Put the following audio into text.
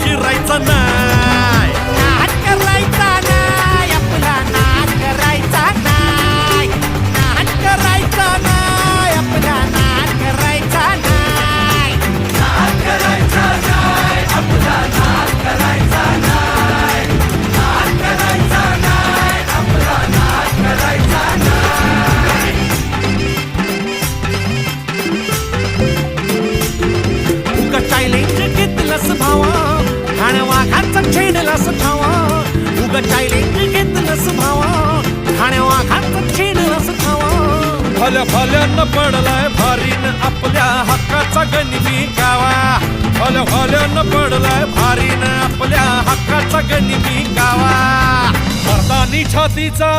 शिरायचा नाही, नाद करायचा नाही, आपला नाद करायचा नाही, नाद करायचा नाही, आपला नाद करायचा नाही, नाद करायचा नाही, आपला नाद करायचा नाही, नाद करायचा नाही, आपला नाद करायचा नाही. उगा चॅलेंज घेतलंस भावा, ठाण्या वाघाचा छेडलास ठावा. उगा चॅलेंज घेतलंस भावा, ठाण्या वाघाचा छेडलास ठावा. भल्या भल्यानं पडलाय भारीन आपल्या हक्काचा गनिमी गावा. भल्या भल्यानं पडलाय भारीन आपल्या हक्काचा गनिमी गावा. मर्दानी छातीचा